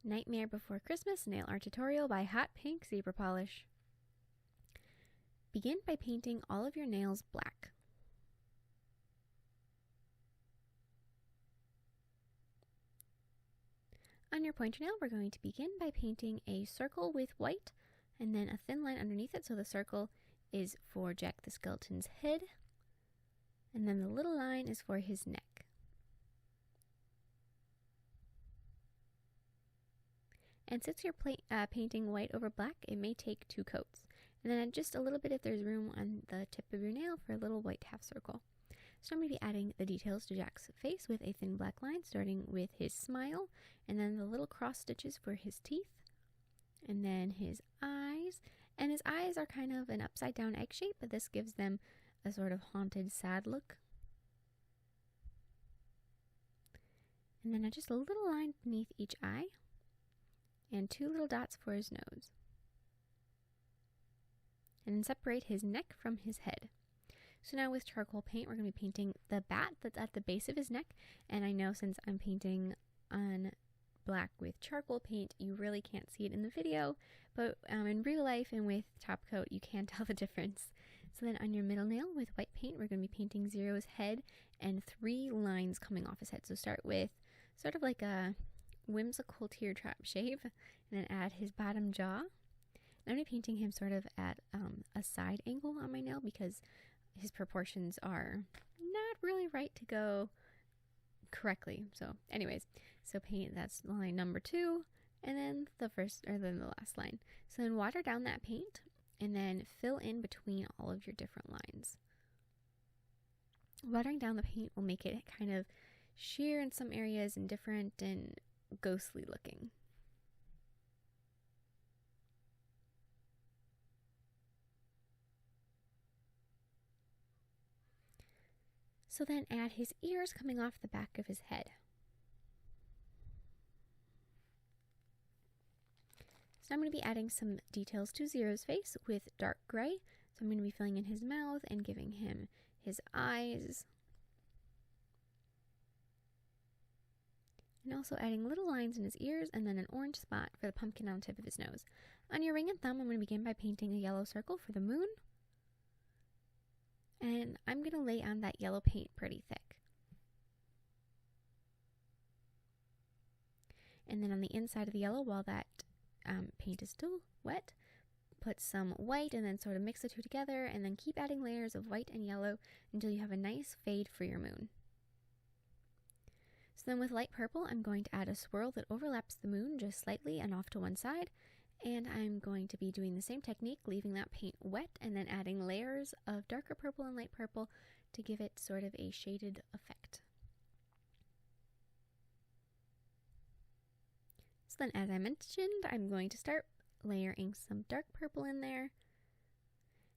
Nightmare Before Christmas Nail Art Tutorial by Hotpinkzebrapolish. Begin by painting all of your nails black. On your pointer nail, we're going to begin by painting a circle with white and then a thin line underneath it. So the circle is for Jack the Skeleton's head, and then the little line is for his neck. And since you're painting white over black, it may take 2 coats. And then add just a little bit if there's room on the tip of your nail for a little white half circle. So I'm going to be adding the details to Jack's face with a thin black line, starting with his smile, and then the little cross stitches for his teeth, and then his eyes. And his eyes are kind of an upside down egg shape, but this gives them a sort of haunted, sad look. And then just a little line beneath each eye, and 2 little dots for his nose. And then separate his neck from his head. So now with charcoal paint, we're going to be painting the bat that's at the base of his neck. And I know since I'm painting on black with charcoal paint, you really can't see it in the video, but in real life and with top coat, you can tell the difference. So then on your middle nail with white paint, we're going to be painting Zero's head and 3 lines coming off his head. So start with sort of like a whimsical teardrop shape, and then add his bottom jaw. And I'm going to be painting him sort of at a side angle on my nail because his proportions are not really right to go correctly. So anyways, so paint, that's line number 2, and then the last line. So then water down that paint and then fill in between all of your different lines. Watering down the paint will make it kind of sheer in some areas and different and ghostly looking. So then add his ears coming off the back of his head. So I'm going to be adding some details to Zero's face with dark gray. So I'm going to be filling in his mouth and giving him his eyes. And also adding little lines in his ears and then an orange spot for the pumpkin on the tip of his nose. On your ring and thumb, I'm going to begin by painting a yellow circle for the moon. And I'm going to lay on that yellow paint pretty thick. And then on the inside of the yellow, while that paint is still wet, put some white and then sort of mix the 2 together, and then keep adding layers of white and yellow until you have a nice fade for your moon. So then with light purple, I'm going to add a swirl that overlaps the moon just slightly and off to one side. And I'm going to be doing the same technique, leaving that paint wet and then adding layers of darker purple and light purple to give it sort of a shaded effect. So then as I mentioned, I'm going to start layering some dark purple in there.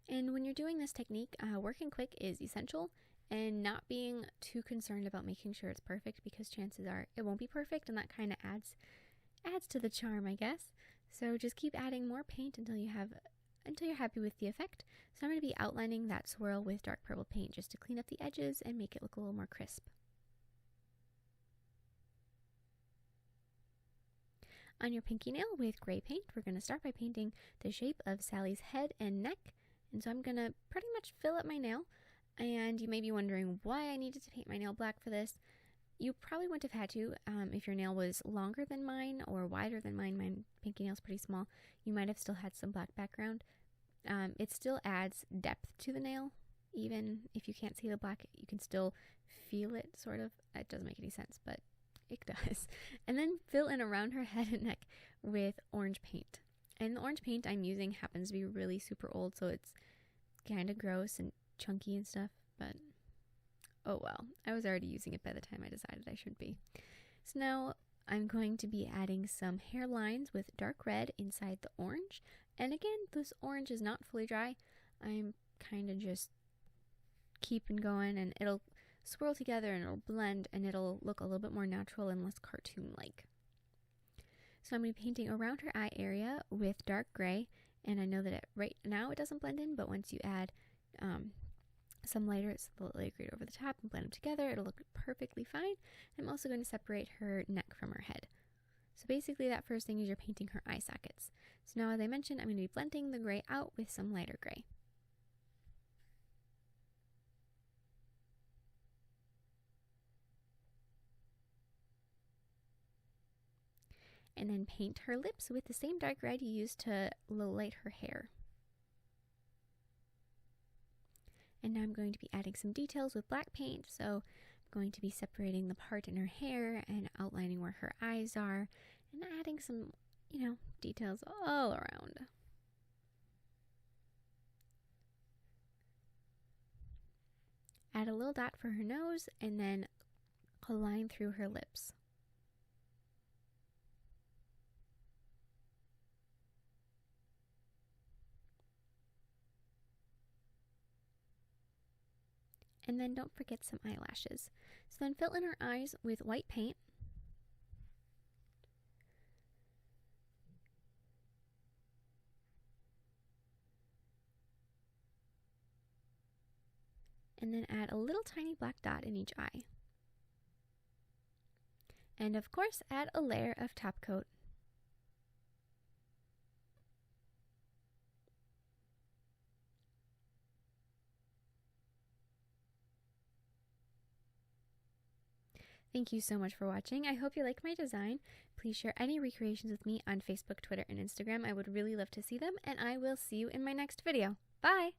And when you're doing this technique, working quick is essential. And not being too concerned about making sure it's perfect, because chances are it won't be perfect, and that kind of adds to the charm, I guess. So just keep adding more paint until you're happy with the effect. So I'm going to be outlining that swirl with dark purple paint just to clean up the edges and make it look a little more crisp. On your pinky nail with gray paint, we're going to start by painting the shape of Sally's head and neck. And so I'm going to pretty much fill up my nail. And you may be wondering why I needed to paint my nail black for this. You probably wouldn't have had to if your nail was longer than mine or wider than mine. My pinky nail's pretty small. You might have still had some black background. It still adds depth to the nail. Even if you can't see the black, you can still feel it, sort of. It doesn't make any sense, but it does. And then fill in around her head and neck with orange paint. And the orange paint I'm using happens to be really super old, so it's kind of gross and chunky and stuff, but oh well, I was already using it by the time I decided I should be. So now I'm going to be adding some hair lines with dark red inside the orange, and again, this orange is not fully dry. I'm kind of just keeping going, and it'll swirl together and it'll blend and it'll look a little bit more natural and less cartoon-like. So I'm going to be painting around her eye area with dark gray, and I know that right now it doesn't blend in, but once you add some lighter grade over the top and blend them together, it'll look perfectly fine. I'm also going to separate her neck from her head. So basically that first thing is you're painting her eye sockets. So now, as I mentioned, I'm going to be blending the gray out with some lighter gray. And then paint her lips with the same dark red you used to low light her hair. And now I'm going to be adding some details with black paint. So I'm going to be separating the part in her hair and outlining where her eyes are and adding some, details all around. Add a little dot for her nose and then a line through her lips. And then don't forget some eyelashes. So then fill in her eyes with white paint. And then add a little tiny black dot in each eye. And of course, add a layer of top coat. Thank you so much for watching. I hope you like my design. Please share any recreations with me on Facebook, Twitter, and Instagram. I would really love to see them, and I will see you in my next video. Bye!